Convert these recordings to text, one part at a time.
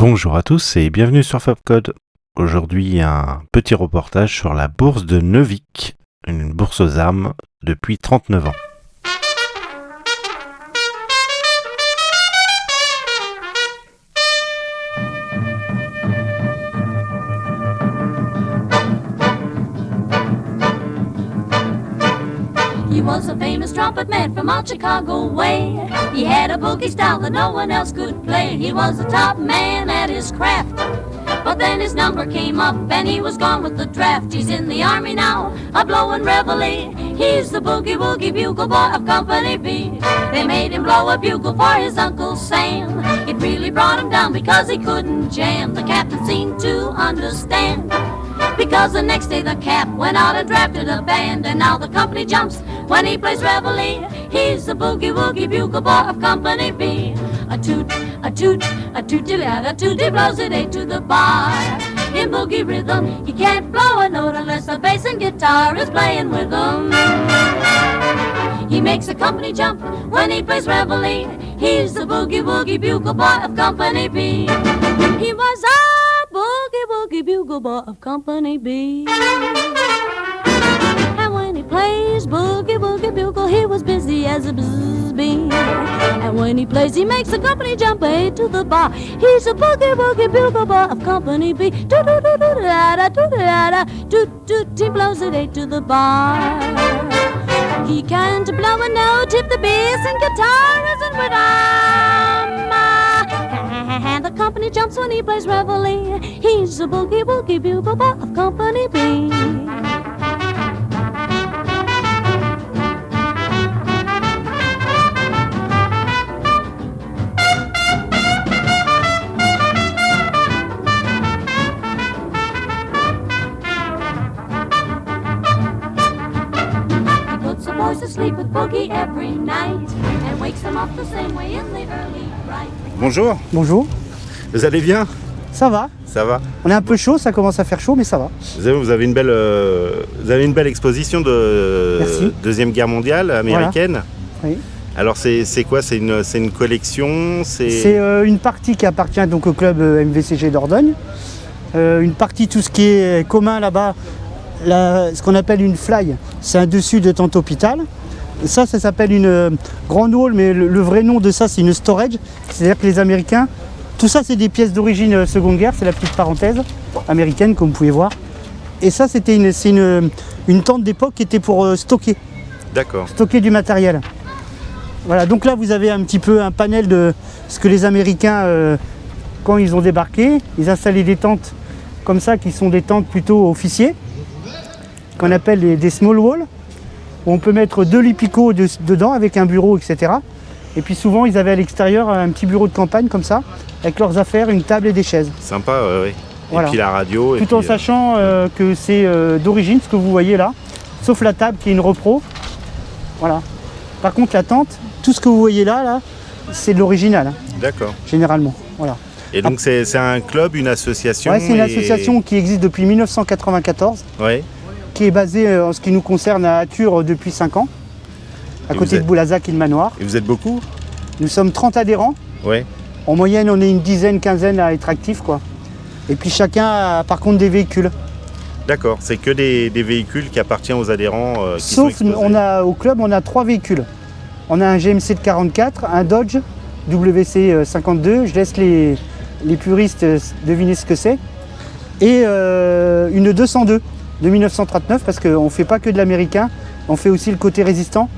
Bonjour à tous et bienvenue sur Fabcode. Aujourd'hui, un petit reportage sur la bourse de Neuvic, une bourse aux armes depuis 39 ans. He was a famous trumpet man from out Chicago way. He had a boogie style that no one else could play. He was the top man at his craft. But then his number came up and he was gone with the draft. He's in the army now, a blowin' reveille. He's the boogie woogie bugle boy of Company B. They made him blow a bugle for his Uncle Sam. It really brought him down because he couldn't jam. The captain seemed to understand, because the next day the cap went out and drafted a band. And now the company jumps when he plays reveille. He's the boogie woogie bugle boy of Company B. A toot, a toot, a tooty-lad, a tooty blows it eight to the bar. In boogie rhythm, he can't blow a note unless the bass and guitar is playing with him. He makes the company jump when he plays reveille. He's the boogie woogie bugle boy of Company B. He was a boogie woogie bugle boy of Company B. And when he plays boogie woogie bugle, he was busy as a bzz bee. And when he plays, he makes the company jump eight to the bar. He's a boogie woogie bugle boy of Company B. Toot toot toot toot da toot da toot toot. He blows it eight to the bar. He can't blow a note if the bass and guitar isn't with him. And the company jumps when he plays reveille. He's a boogie woogie bugle boy of Company B. Boys to sleep with boogie every night and wakes them up the same way in the early bright. Bonjour, Bonjour, vous allez bien? ça va? Ça va? On est un peu chaud, ça commence à faire chaud, mais ça va. Vous avez une belle exposition de Merci. Deuxième Guerre mondiale américaine. Oui. Alors c'est quoi? C'est une collection? C'est une partie qui appartient donc au club MVCG Dordogne. Une partie, tout ce qui est commun là-bas, ce qu'on appelle une fly, c'est un dessus de tente hôpital. Et ça s'appelle une grande wall, mais le vrai nom de ça, c'est une storage. C'est-à-dire que les Américains, tout ça, c'est des pièces d'origine Seconde Guerre, c'est la petite parenthèse américaine, comme vous pouvez voir. Et ça, c'est une tente d'époque qui était pour stocker du matériel. Voilà, donc là, vous avez un petit peu un panel de ce que les Américains, quand ils ont débarqué, ils installaient des tentes comme ça, qui sont des tentes plutôt officiers, qu'on appelle des small walls, où on peut mettre 2 lits picots dedans avec un bureau, etc. Et puis souvent, ils avaient à l'extérieur un petit bureau de campagne comme ça, avec leurs affaires, une table et des chaises. Sympa, oui. Voilà. Et puis la radio. Tout en sachant que c'est d'origine, ce que vous voyez là, sauf la table qui est une repro. Voilà. Par contre, la tente, tout ce que vous voyez là, c'est de l'original, D'accord. généralement. Voilà. Et donc c'est un club, une association? Ouais, c'est une association qui existe depuis 1994. Ouais. Qui est basée en ce qui nous concerne à Ature depuis 5 ans, à côté de Boulazac et de Manoir. Et vous êtes beaucoup? Nous sommes 30 adhérents. Ouais. En moyenne, on est une dizaine, quinzaine à être actifs, quoi. Et puis chacun a par contre des véhicules. D'accord, c'est que des véhicules qui appartiennent aux adhérents qui Sauf, sont exposés. au club, on a 3 véhicules. On a un GMC de 44, un Dodge WC 52, je laisse les puristes deviner ce que c'est, et une 202. De 1939, parce qu'on ne fait pas que de l'américain, on fait aussi le côté résistant,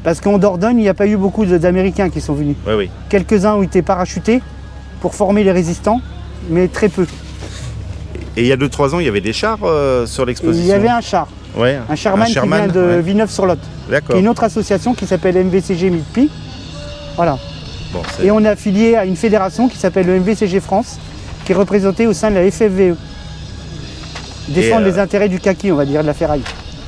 parce qu'en Dordogne, il n'y a pas eu beaucoup d'Américains qui sont venus. Oui. Quelques-uns ont été parachutés pour former les résistants, mais très peu. Et il y a 2-3 ans, il y avait des chars sur l'exposition? Il y avait un char, ouais. un Sherman qui vient de Villeneuve-sur-Lot, qui est une autre association qui s'appelle MVCG MIDPI. Voilà. Bon, et on est affilié à une fédération qui s'appelle le MVCG France, qui est représentée au sein de la FFVE. Défendre les intérêts du kaki, on va dire, de la ferraille.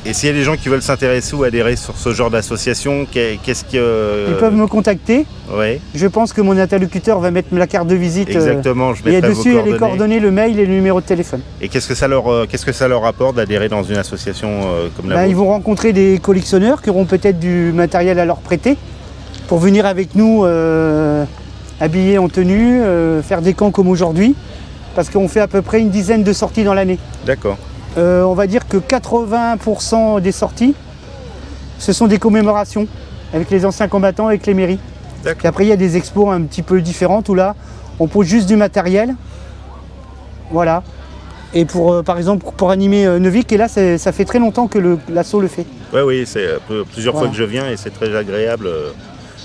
Et s'il y a des gens qui veulent s'intéresser ou adhérer sur ce genre d'association, qu'est-ce que... Ils peuvent me contacter. Ouais. Je pense que mon interlocuteur va mettre la carte de visite. Exactement, je mettrai vos coordonnées. Et dessus, il y a les coordonnées, le mail et le numéro de téléphone. Et qu'est-ce que ça leur apporte d'adhérer dans une association comme la vôtre? Ils vont rencontrer des collectionneurs qui auront peut-être du matériel à leur prêter pour venir avec nous habillés en tenue, faire des camps comme aujourd'hui, parce qu'on fait à peu près une dizaine de sorties dans l'année. D'accord. On va dire que 80% des sorties, ce sont des commémorations avec les anciens combattants, avec les mairies. Puis après, il y a des expos un petit peu différentes où là, on pose juste du matériel. Voilà. Et pour, par exemple, pour animer Neuvik, et là, ça fait très longtemps que l'assaut le fait. Oui, c'est plusieurs fois que je viens et c'est très agréable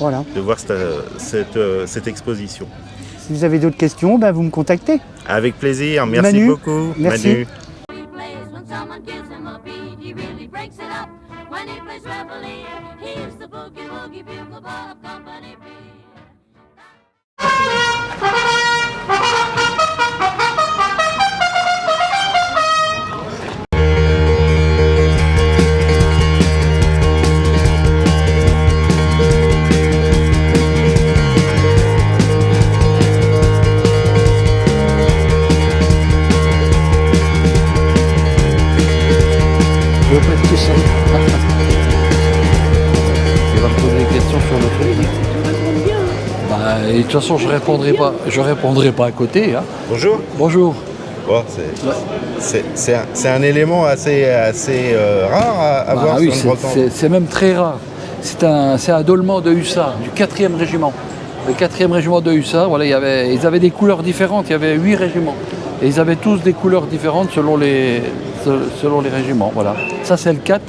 de voir cette exposition. Si vous avez d'autres questions, ben, vous me contactez. Avec plaisir, merci Manu, beaucoup. merci. Manu. He plays when someone gives him a beat, he really breaks it up. When he plays reveille, he's the boogie woogie bugle boy of Company B. Je veux pas être tout seul. Il va me poser des questions sur le truc. Bah, et de toute façon, je répondrai pas à côté. Hein. Bonjour. Bonjour. Bon, c'est un élément assez rare à voir Oui, sur une brocante. c'est même très rare. C'est un dolman de hussards, du 4e régiment. Le 4e régiment de hussards, voilà, ils avaient des couleurs différentes, il y avait 8 régiments. Et ils avaient tous des couleurs différentes selon les régiments. Voilà. Ça, c'est le 4.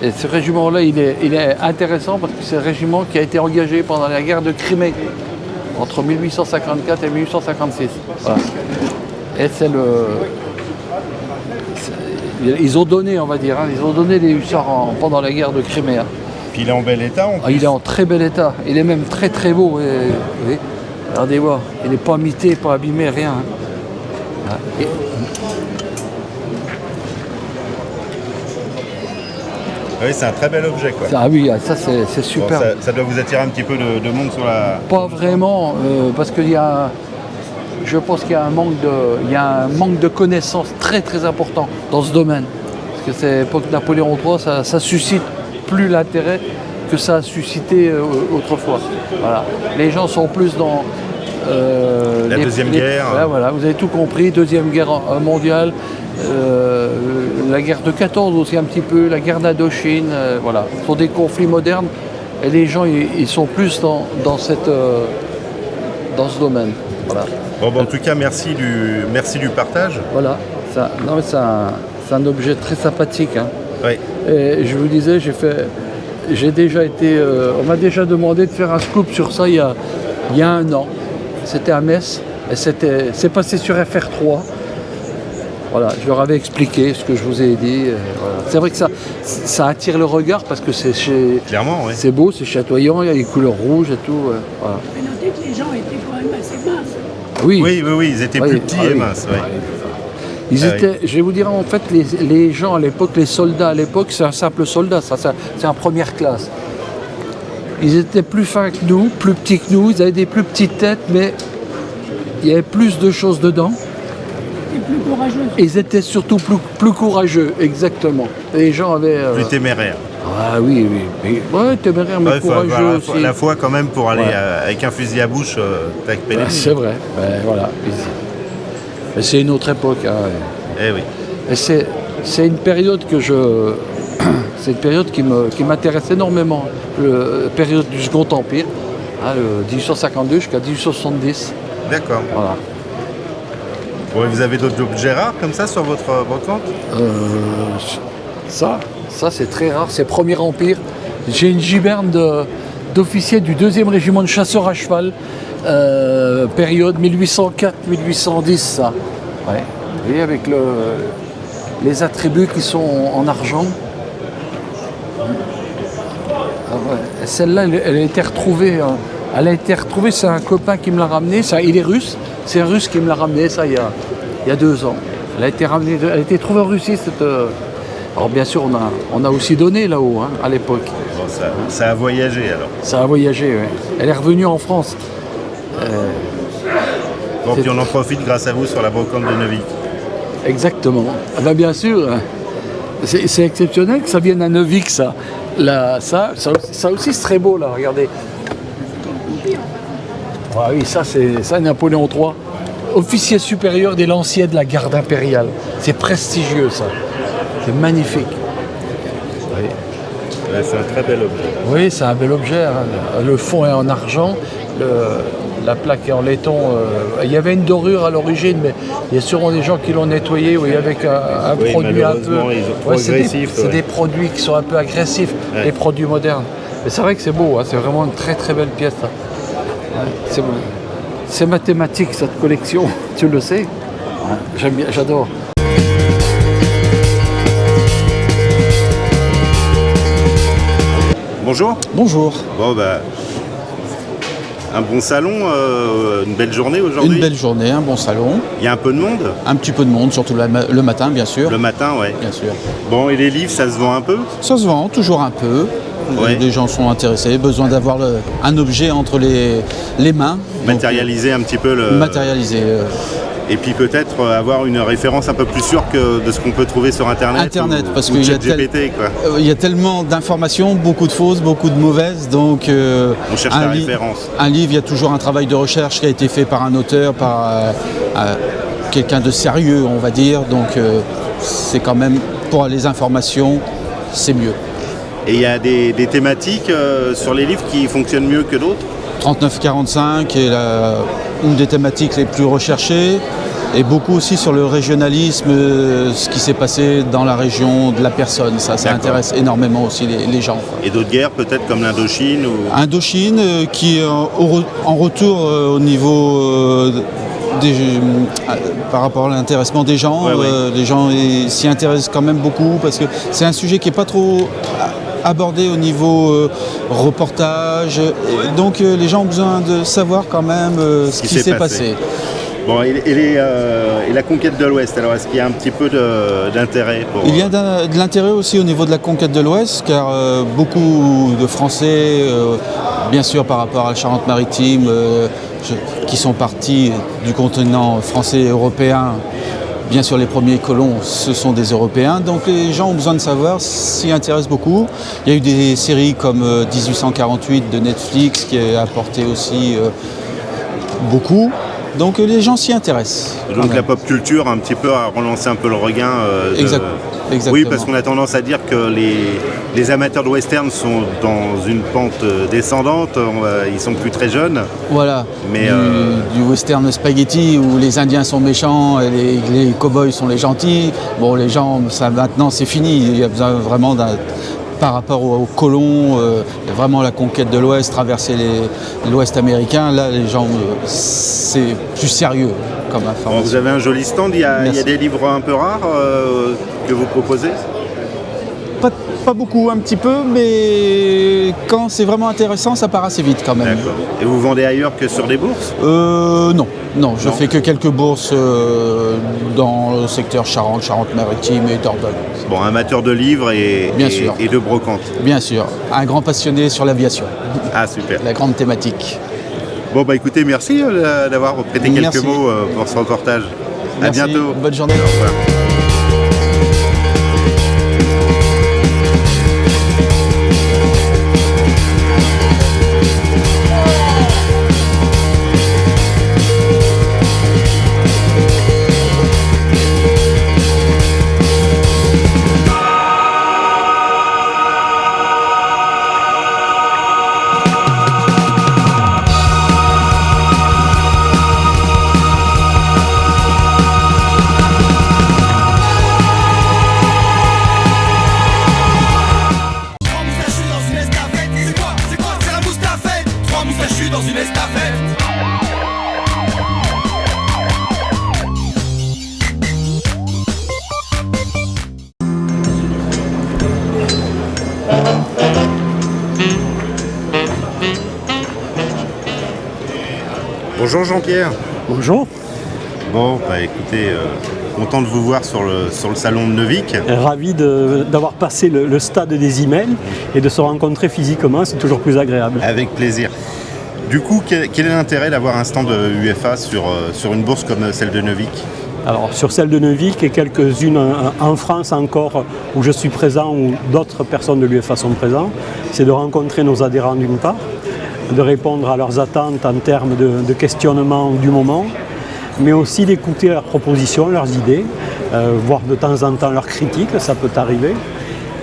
Et ce régiment-là, il est intéressant parce que c'est un régiment qui a été engagé pendant la guerre de Crimée, entre 1854 et 1856. Voilà. Et ils ont donné, on va dire, ils ont donné les hussards pendant la guerre de Crimée. Puis il est en bel état en plus. Il est en très bel état. Il est même très très beau. Oui. Regardez voir, il n'est pas mité, pas abîmé, rien. Et... Oui, c'est un très bel objet, quoi. Ah oui, ça c'est super. Bon, ça doit vous attirer un petit peu de monde sur la... Pas vraiment, parce qu'il y a... Je pense qu'il y a un manque de connaissances très très important dans ce domaine. Parce que c'est l'époque Napoléon III, ça suscite plus l'intérêt que ça a suscité autrefois. Voilà. Les gens sont plus dans... la Deuxième Guerre. Ouais, voilà, vous avez tout compris, Deuxième Guerre mondiale, la guerre de 14 aussi un petit peu, la guerre d'Indochine, voilà. Ce sont des conflits modernes et les gens ils sont plus dans ce domaine. Voilà. Bon, en tout cas, merci du partage. Voilà, c'est un objet très sympathique. Hein. Oui. Et je vous disais, j'ai déjà été, on m'a déjà demandé de faire un scoop sur ça il y a 1 an. C'était à Metz et c'est passé sur FR3. Voilà, je leur avais expliqué ce que je vous ai dit. Voilà. C'est vrai que ça attire le regard parce que Clairement, oui. C'est beau, c'est chatoyant, il y a les couleurs rouges et tout. Voilà. Mais notez que les gens étaient quand même assez minces. Oui, ils étaient plus petits et minces. Oui. Ils étaient, je vais vous dire en fait, les gens à l'époque, les soldats à l'époque, c'est un simple soldat, c'est en première classe. Ils étaient plus fins que nous, plus petits que nous, ils avaient des plus petites têtes, mais il y avait plus de choses dedans. Et plus courageux. Et ils étaient surtout plus courageux, exactement. Les gens avaient... Plus téméraires. Ah oui. Ouais, téméraire, mais courageux aussi. La foi quand même pour aller avec un fusil à bouche, taper les C'est vrai, voilà. Mais c'est une autre époque. Hein. Eh oui. Et c'est une période c'est une période qui m'intéresse énormément. La période du Second Empire, hein, le 1852 jusqu'à 1870. D'accord. Voilà. Bon, et vous avez d'autres objets rares comme ça sur votre brocante? Ça c'est très rare, c'est Premier Empire. J'ai une giberne d'officier du 2e régiment de chasseurs à cheval, période 1804-1810, ça. Ouais. Vous voyez, avec les attributs qui sont en argent. Celle-là, elle a été retrouvée. C'est un copain qui me l'a ramenée. Il est russe. C'est un russe qui me l'a ramenée, ça, il y a 2 ans. Elle a été trouvée en Russie. Alors bien sûr, on a aussi donné là-haut, hein, à l'époque. Bon, ça a voyagé alors. Ça a voyagé, oui. Elle est revenue en France. Bon, puis on en profite grâce à vous sur la brocante de Neuvik. Exactement. Ah ben, bien sûr. C'est exceptionnel que ça vienne à Neuvik, ça. Là, ça aussi, c'est très beau, là, regardez. Ah oui, ça c'est ça Napoléon III. Officier supérieur des lanciers de la garde impériale. C'est prestigieux ça. C'est magnifique. Oui. Ouais, c'est un très bel objet. Oui, c'est un bel objet. Hein. Le fond est en argent, la plaque est en laiton. Il y avait une dorure à l'origine, mais il y a sûrement des gens qui l'ont nettoyé avec un produit un peu. Ils ont trop agressif, c'est des produits qui sont un peu agressifs, les produits modernes. Mais c'est vrai que c'est beau, hein. C'est vraiment une très très belle pièce. Là. Ouais, c'est mathématique cette collection, tu le sais. Ouais, j'aime bien, j'adore. Bonjour. Bonjour. Bon, bah, un bon salon, une belle journée aujourd'hui. Une belle journée, un bon salon. Il y a un peu de monde. Un petit peu de monde, surtout le matin, bien sûr. Le matin, ouais. Bien sûr. Bon, et les livres, ça se vend un peu? Ça se vend toujours un peu. Ouais. Les gens sont intéressés, besoin d'avoir un objet entre les mains. Matérialiser un petit peu le... Matérialiser. Et puis peut-être avoir une référence un peu plus sûre que de ce qu'on peut trouver sur Internet. Internet, parce ou qu'il y a ChatGPT, quoi. Il y a tellement d'informations, beaucoup de fausses, beaucoup de mauvaises, donc On cherche la référence. Un livre, il y a toujours un travail de recherche qui a été fait par un auteur, par quelqu'un de sérieux, on va dire, donc c'est quand même, pour les informations, c'est mieux. Et il y a des thématiques sur les livres qui fonctionnent mieux que d'autres? 39-45 est une des thématiques les plus recherchées, et beaucoup aussi sur le régionalisme, ce qui s'est passé dans la région de la personne. Ça intéresse énormément aussi les gens. Et d'autres guerres peut-être comme l'Indochine ou... Indochine qui est en retour au niveau par rapport à l'intéressement des gens. Les gens s'y intéressent quand même beaucoup parce que c'est un sujet qui n'est pas trop abordé au niveau reportage. Donc les gens ont besoin de savoir quand même ce qui s'est passé. Bon, et la conquête de l'Ouest, alors est-ce qu'il y a un petit peu d'intérêt pour... Il y a de l'intérêt aussi au niveau de la conquête de l'Ouest, car beaucoup de Français, bien sûr par rapport à la Charente-Maritime, qui sont partis du continent français et européen. Bien sûr, les premiers colons, ce sont des Européens, donc les gens ont besoin de savoir, s'y intéressent beaucoup. Il y a eu des séries comme 1848 de Netflix qui a apporté aussi beaucoup. Donc les gens s'y intéressent. Donc la pop culture un petit peu a relancé un peu le regain. Exactement. Oui, parce qu'on a tendance à dire que les amateurs de western sont dans une pente descendante, ils sont plus très jeunes. Voilà, mais du western spaghetti où les Indiens sont méchants et les cow-boys sont les gentils. Bon, les gens, ça maintenant c'est fini, il y a besoin vraiment par rapport aux colons, vraiment la conquête de l'Ouest, traverser l'Ouest américain, là les gens, c'est plus sérieux comme information. Bon, vous avez un joli stand, il y a des livres un peu rares que vous proposez? Pas beaucoup, un petit peu, mais quand c'est vraiment intéressant, ça part assez vite quand même. D'accord. Et vous vendez ailleurs que sur des bourses? Non, je fais que quelques bourses dans le secteur Charente-Maritime et Dordogne. Bon, amateur de livres et de brocante. Bien sûr, un grand passionné sur l'aviation. Ah, super. La grande thématique. Bon, bah écoutez, merci d'avoir prêté quelques mots pour ce reportage. Merci. À bientôt. Bonne journée. Au revoir. Bonjour Jean-Pierre. Bonjour. Bon, bah écoutez, content de vous voir sur le salon de Neuvic. Ravi d'avoir passé le stade des emails et de se rencontrer physiquement, c'est toujours plus agréable. Avec plaisir. Du coup, quel est l'intérêt d'avoir un stand UFA sur une bourse comme celle de Neuvic? Alors sur celle de Neuvic et quelques-unes en France encore où je suis présent, où d'autres personnes de l'UFA sont présentes, c'est de rencontrer nos adhérents d'une part, de répondre à leurs attentes en termes de questionnement du moment, mais aussi d'écouter leurs propositions, leurs idées, voire de temps en temps leurs critiques, ça peut arriver,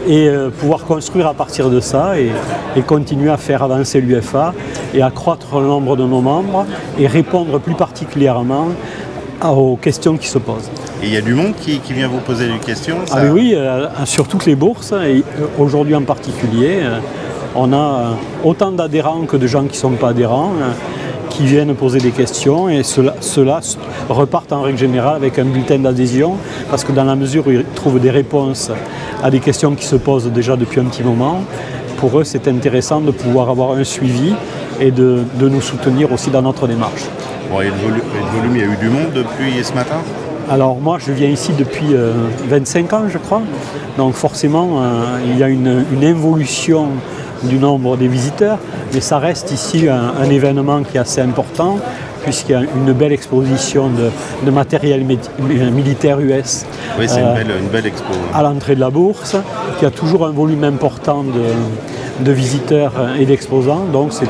et pouvoir construire à partir de ça et continuer à faire avancer l'UFA et accroître le nombre de nos membres et répondre plus particulièrement aux questions qui se posent. Et il y a du monde qui vient vous poser des questions ça... Ah oui, sur toutes les bourses, et aujourd'hui en particulier, on a autant d'adhérents que de gens qui ne sont pas adhérents, qui viennent poser des questions, et ceux-là repartent en règle générale avec un bulletin d'adhésion, parce que dans la mesure où ils trouvent des réponses à des questions qui se posent déjà depuis un petit moment, pour eux c'est intéressant de pouvoir avoir un suivi et de nous soutenir aussi dans notre démarche. Bon, et le volume, il y a eu du monde depuis ce matin? Alors moi je viens ici depuis 25 ans je crois, donc forcément il y a une évolution du nombre des visiteurs, mais ça reste ici un événement qui est assez important puisqu'il y a une belle exposition de matériel militaire US. Oui, c'est une belle expo. À l'entrée de la bourse, qui a toujours un volume important de visiteurs et d'exposants, donc c'est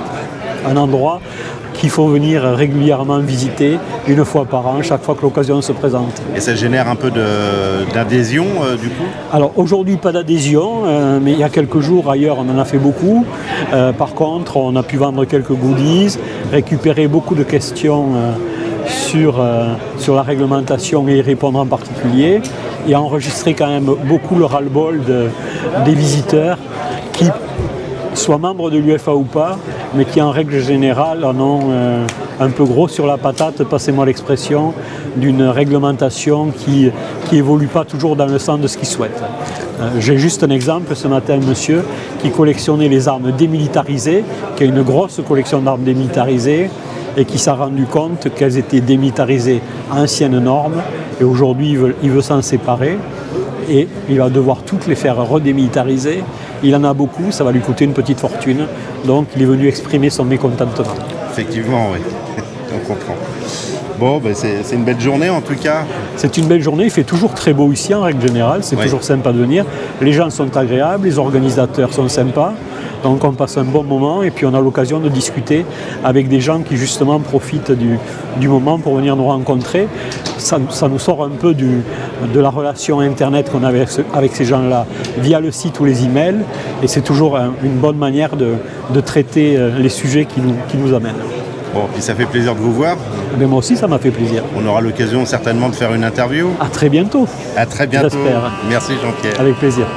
un endroit qu'il faut venir régulièrement visiter, une fois par an, chaque fois que l'occasion se présente. Et ça génère un peu d'adhésion du coup? Alors aujourd'hui pas d'adhésion, mais il y a quelques jours ailleurs on en a fait beaucoup. Par contre on a pu vendre quelques goodies, récupérer beaucoup de questions sur la réglementation et y répondre en particulier, et enregistrer quand même beaucoup le ras-le-bol des visiteurs qui soient membres de l'UFA ou pas, mais qui en règle générale en ont un peu gros sur la patate, passez-moi l'expression, d'une réglementation qui évolue pas toujours dans le sens de ce qu'ils souhaitent. J'ai juste un exemple ce matin, un monsieur qui collectionnait les armes démilitarisées, qui a une grosse collection d'armes démilitarisées, et qui s'est rendu compte qu'elles étaient démilitarisées à anciennes normes, et aujourd'hui il veut s'en séparer, et il va devoir toutes les faire redémilitariser. Il en a beaucoup, ça va lui coûter une petite fortune, donc il est venu exprimer son mécontentement. Effectivement, oui, on comprend. Bon, ben c'est une belle journée en tout cas. C'est une belle journée, il fait toujours très beau ici en règle générale, c'est toujours sympa de venir. Les gens sont agréables, les organisateurs sont sympas, donc on passe un bon moment et puis on a l'occasion de discuter avec des gens qui justement profitent du moment pour venir nous rencontrer. Ça nous sort un peu de la relation internet qu'on avait avec ces gens-là via le site ou les emails, et c'est toujours une bonne manière de traiter les sujets qui nous amènent. Bon, puis ça fait plaisir de vous voir. Mais moi aussi, ça m'a fait plaisir. On aura l'occasion certainement de faire une interview. À très bientôt. À très bientôt. J'espère. Merci Jean-Pierre. Avec plaisir.